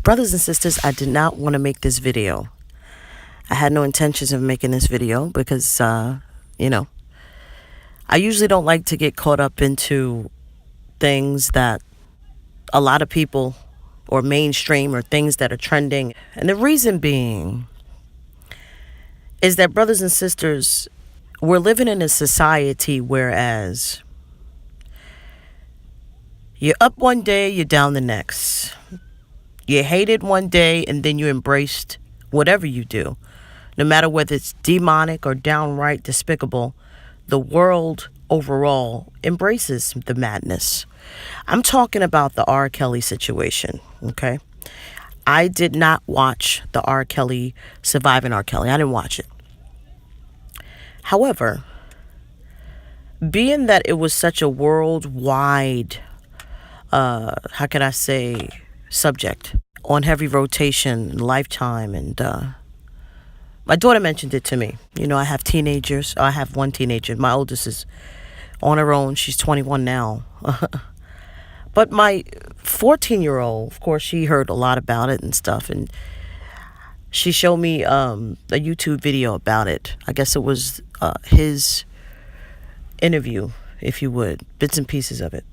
Brothers and sisters, I did not want to make this video. I had no intentions of making this video because, I usually don't like to get caught up into things that a lot of people or mainstream or things that are trending. And the reason being is that, brothers and sisters, we're living in a society whereas you're up one day, you're down the next. You hated one day and then you embraced whatever you do. No matter whether it's demonic or downright despicable, the world overall embraces the madness. I'm talking about the R. Kelly situation, okay? I did not watch the R. Kelly, Surviving R. Kelly. I didn't watch it. However, being that it was such a worldwide, subject on heavy rotation, Lifetime, and my daughter mentioned it to me. I have teenagers. I have one teenager. My oldest is on her own. She's 21 now. But my 14-year-old, of course, she heard a lot about it and stuff, and she showed me a YouTube video about it. I guess it was his interview, if you would, bits and pieces of it.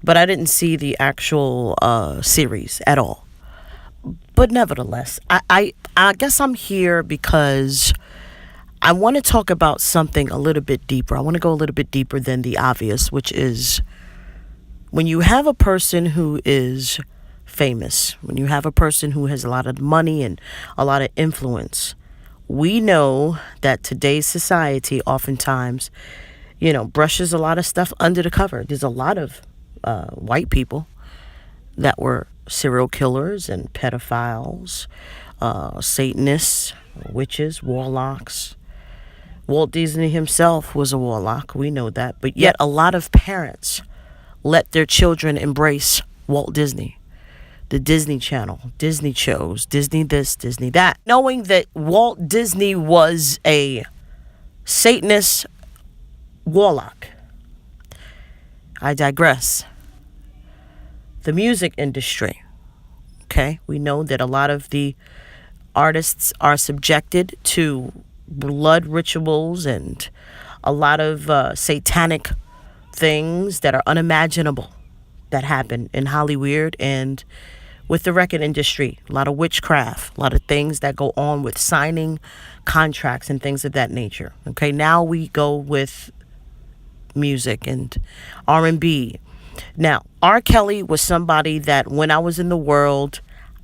But I didn't see the actual series at all. But nevertheless, I guess I'm here because I want to talk about something a little bit deeper. I want to go a little bit deeper than the obvious, which is when you have a person who is famous, when you have a person who has a lot of money and a lot of influence, we know that today's society oftentimes, brushes a lot of stuff under the cover. There's a lot of white people that were serial killers and pedophiles, Satanists, witches, warlocks. Walt Disney himself was a warlock. We know that. But yet a lot of parents let their children embrace Walt Disney, the Disney Channel, Disney shows, Disney this, Disney that, knowing that Walt Disney was a Satanist warlock. I digress. The music industry. Okay, we know that a lot of the artists are subjected to blood rituals and a lot of satanic things that are unimaginable that happen in Hollywood and with the record industry. A lot of witchcraft, a lot of things that go on with signing contracts and things of that nature. Okay, now we go with music and R&B. Now, R. Kelly was somebody that when I was in the world,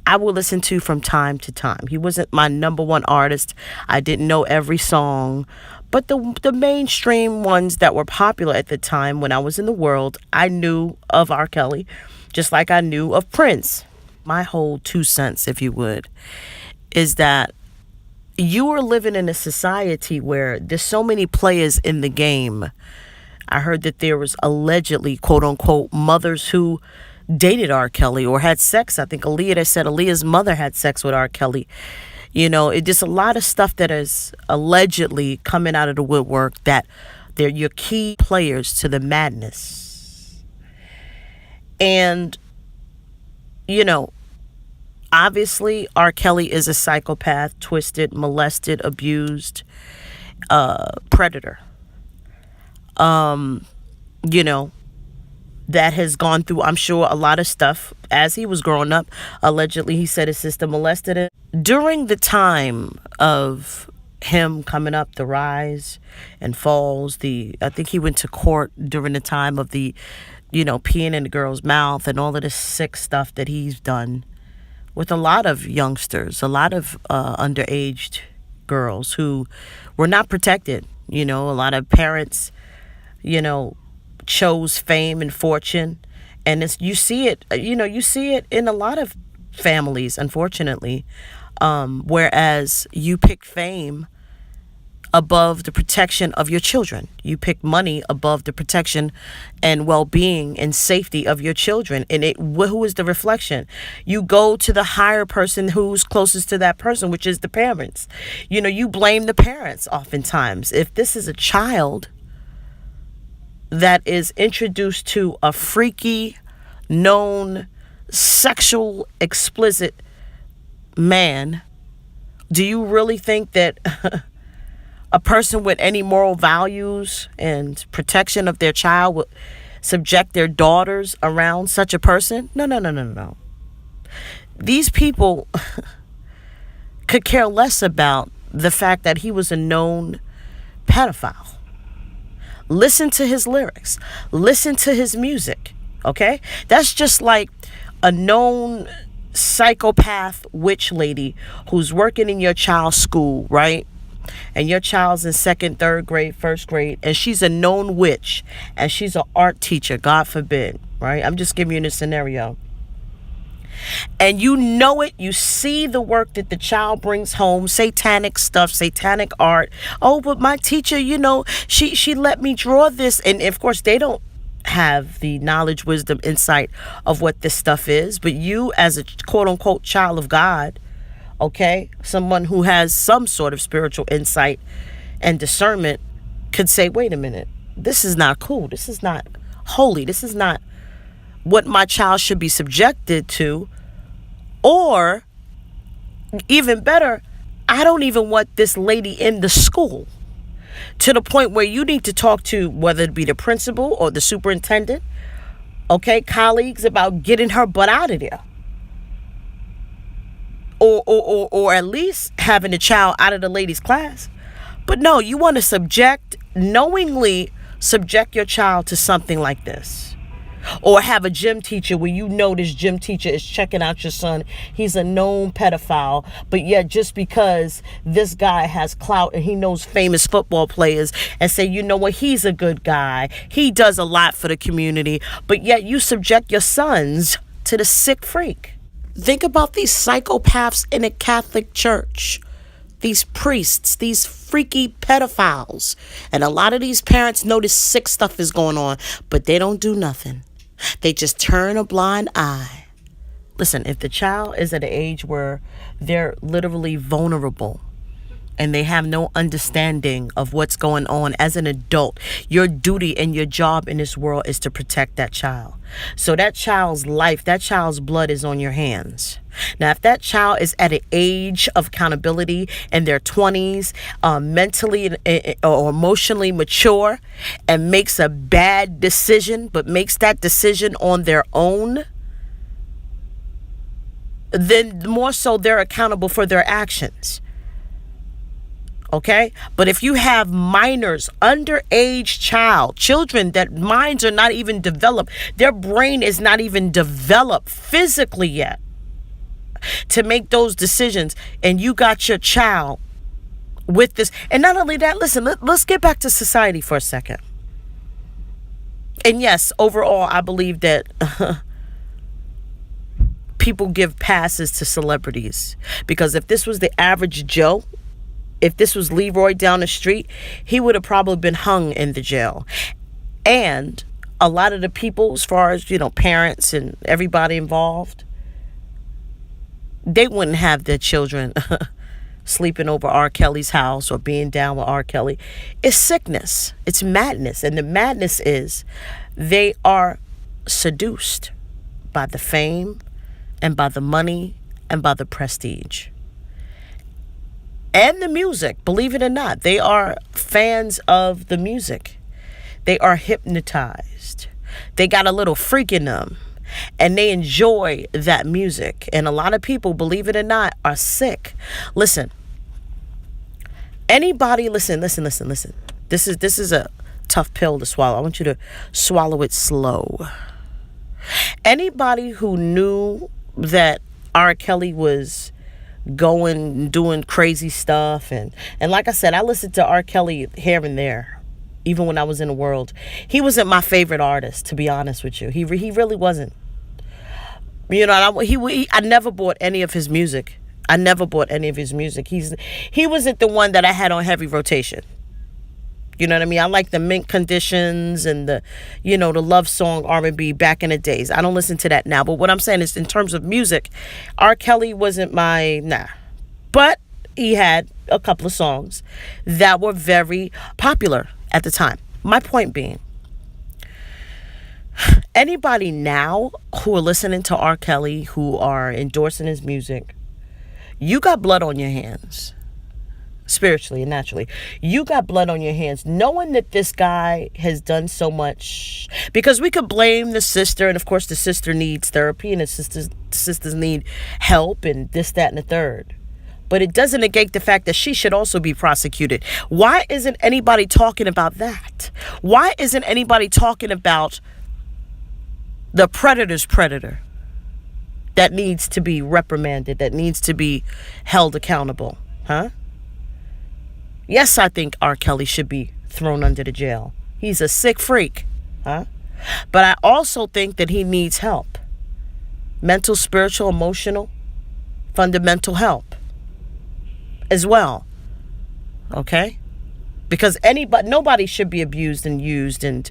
I would listen to from time to time. He wasn't my number one artist. I didn't know every song. But the mainstream ones that were popular at the time when I was in the world, I knew of R. Kelly, just like I knew of Prince. My whole 2 cents, if you would, is that you are living in a society where there's so many players in the game. I heard that there was allegedly, quote unquote, mothers who dated R. Kelly or had sex. I think Aaliyah said Aaliyah's mother had sex with R. Kelly. It just a lot of stuff that is allegedly coming out of the woodwork that they're your key players to the madness. And, obviously R. Kelly is a psychopath, twisted, molested, abused, predator. That has gone through, I'm sure, a lot of stuff as he was growing up. Allegedly, he said his sister molested him. During the time of him coming up, the rise and falls, I think he went to court during the time of the, peeing in the girl's mouth and all of this sick stuff that he's done with a lot of youngsters, a lot of underage girls who were not protected. A lot of parents, chose fame and fortune, and you see it in a lot of families, unfortunately, whereas you pick fame above the protection of your children. You pick money above the protection and well-being and safety of your children. And who is the reflection? You go to the higher person who's closest to that person, which is the parents. You blame the parents oftentimes. If this is a child that is introduced to a freaky, known sexual, explicit man, do you really think that a person with any moral values and protection of their child would subject their daughters around such a person? No, no, no, no, no. These people could care less about the fact that he was a known pedophile. Listen to his lyrics. Listen to his music. Okay? That's just like a known psychopath witch lady who's working in your child's school, right? And your child's in second, third grade, first grade, and she's a known witch, and she's an art teacher, God forbid, right? I'm just giving you a scenario. And you know it, you see the work that the child brings home, satanic stuff, satanic art. Oh, but my teacher, she let me draw this. And of course, they don't have the knowledge, wisdom, insight of what this stuff is. But you, as a quote unquote child of God, okay, someone who has some sort of spiritual insight and discernment, could say, wait a minute, this is not cool. This is not holy. This is not what my child should be subjected to. Or even better, I don't even want this lady in the school, to the point where you need to talk to, whether it be the principal or the superintendent, okay, colleagues, about getting her butt out of there. Or at least having the child out of the lady's class. But no, you want to knowingly subject your child to something like this. Or have a gym teacher where you know this gym teacher is checking out your son. He's a known pedophile, but yet just because this guy has clout and he knows famous football players, and say, you know what, he's a good guy, he does a lot for the community, but yet you subject your sons to the sick freak. Think about these psychopaths in a Catholic church. These priests, these freaky pedophiles. And a lot of these parents know this sick stuff is going on, but they don't do nothing. They just turn a blind eye. Listen, if the child is at an age where they're literally vulnerable and they have no understanding of what's going on as an adult, your duty and your job in this world is to protect that child. So that child's life, that child's blood is on your hands. Now, if that child is at an age of accountability in their 20s, mentally or emotionally mature, and makes a bad decision, but makes that decision on their own, then more so they're accountable for their actions. Okay? But if you have minors, underage children that minds are not even developed, their brain is not even developed physically yet to make those decisions, and you got your child with this. And not only that, listen, let's get back to society for a second. And yes, overall, I believe that people give passes to celebrities, because if this was the average Joe, if this was Leroy down the street, he would have probably been hung in the jail. And a lot of the people, as far as, parents and everybody involved, they wouldn't have their children sleeping over R. Kelly's house or being down with R. Kelly. It's sickness. It's madness. And the madness is they are seduced by the fame and by the money and by the prestige. And the music, believe it or not. They are fans of the music. They are hypnotized. They got a little freak in them. And they enjoy that music. And a lot of people, believe it or not, are sick. Listen. Anybody, listen. This is a tough pill to swallow. I want you to swallow it slow. Anybody who knew that R. Kelly was doing crazy stuff, and like I said, I listened to R. Kelly here and there, even when I was in the world. He wasn't my favorite artist, to be honest with you. He really wasn't. I never bought any of his music. He wasn't the one that I had on heavy rotation. You know what I mean? I like the Mint Conditions and the love song R&B back in the days. I don't listen to that now. But what I'm saying is, in terms of music, R. Kelly wasn't nah. But he had a couple of songs that were very popular at the time. My point being, Anybody now who are listening to R. Kelly, who are endorsing his music, you got blood on your hands. Spiritually and naturally, you got blood on your hands, knowing that this guy has done so much. Because we could blame the sister, and of course the sister needs therapy, and the sisters need help, and this, that, and the third. But it doesn't negate the fact that she should also be prosecuted. Why isn't anybody talking about that? Why isn't anybody talking about the predator's predator that needs to be reprimanded, that needs to be held accountable? Huh? Yes, I think R. Kelly should be thrown under the jail. He's a sick freak. Huh? But I also think that he needs help. Mental, spiritual, emotional, fundamental help as well. Okay? Because nobody should be abused and used and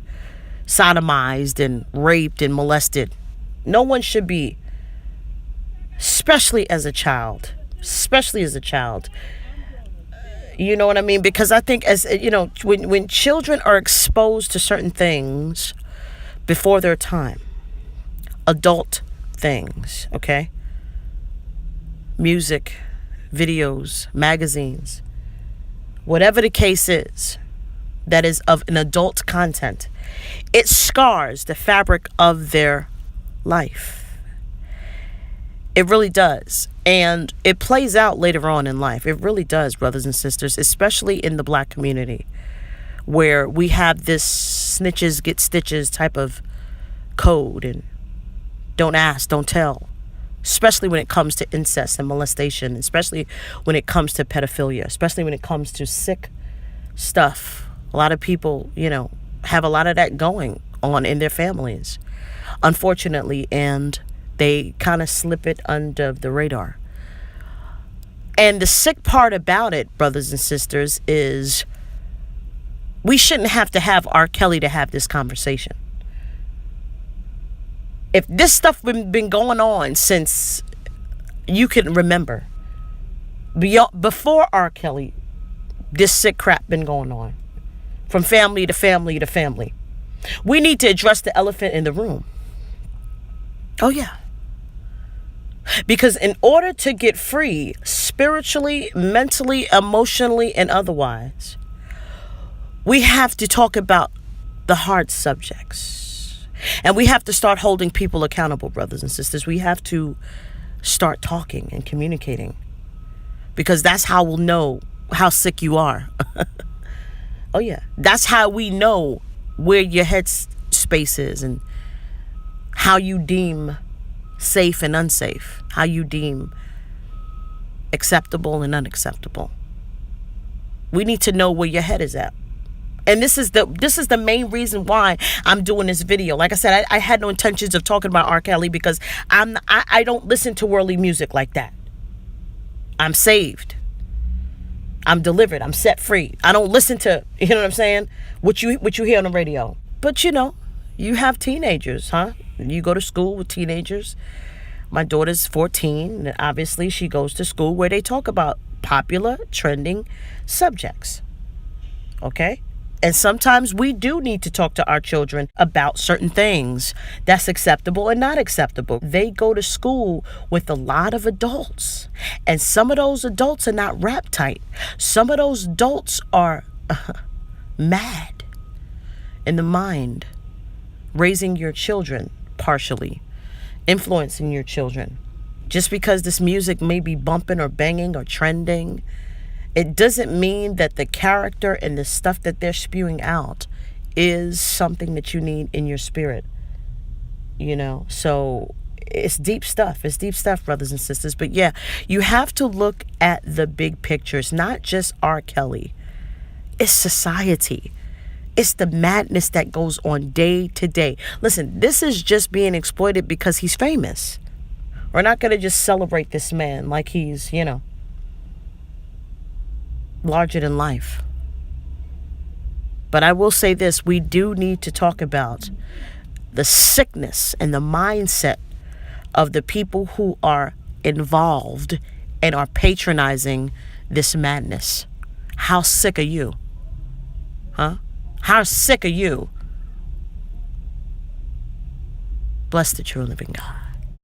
sodomized and raped and molested. No one should be, especially as a child. Especially as a child. You know what I mean? Because I think, as you know, when children are exposed to certain things before their time, adult things, okay? Music, videos, magazines, whatever the case is that is of an adult content, it scars the fabric of their life. It really does. And it plays out later on in life. It really does, brothers and sisters, especially in the black community, where we have this snitches get stitches type of code, and don't ask, don't tell, especially when it comes to incest and molestation, especially when it comes to pedophilia, especially when it comes to sick stuff. A lot of people, have a lot of that going on in their families, unfortunately, and they kind of slip it under the radar. And the sick part about it, brothers and sisters, is we shouldn't have to have R. Kelly to have this conversation. If this stuff been going on since you can remember, before R. Kelly, this sick crap been going on from family to family to family. We need to address the elephant in the room. Oh, yeah. Because in order to get free, spiritually, mentally, emotionally, and otherwise, we have to talk about the hard subjects. And we have to start holding people accountable, brothers and sisters. We have to start talking and communicating. Because that's how we'll know how sick you are. Oh, yeah. That's how we know where your head space is and how you deem safe and unsafe, how you deem acceptable and unacceptable. We need to know where your head is at. And this is the main reason why I'm doing this video. Like I said, I had no intentions of talking about R. Kelly because I don't listen to worldly music like that. I'm saved. I'm delivered. I'm set free. I don't listen to, you know what I'm saying, what you hear on the radio. But you have teenagers, huh? You go to school with teenagers. My daughter's 14, and obviously she goes to school where they talk about popular, trending subjects. Okay? And sometimes we do need to talk to our children about certain things that's acceptable and not acceptable. They go to school with a lot of adults, and some of those adults are not rap tight. Some of those adults are mad in the mind, raising your children partially, influencing your children. Just because this music may be bumping or banging or trending, it doesn't mean that the character and the stuff that they're spewing out is something that you need in your spirit. So it's deep stuff. It's deep stuff, brothers and sisters. But yeah, you have to look at the big picture. It's not just R. Kelly. It's society. It's the madness that goes on day to day. Listen, this is just being exploited because he's famous. We're not going to just celebrate this man like he's, larger than life. But I will say this, we do need to talk about the sickness and the mindset of the people who are involved and are patronizing this madness. How sick are you? Huh? How sick are you? Bless the true and living God.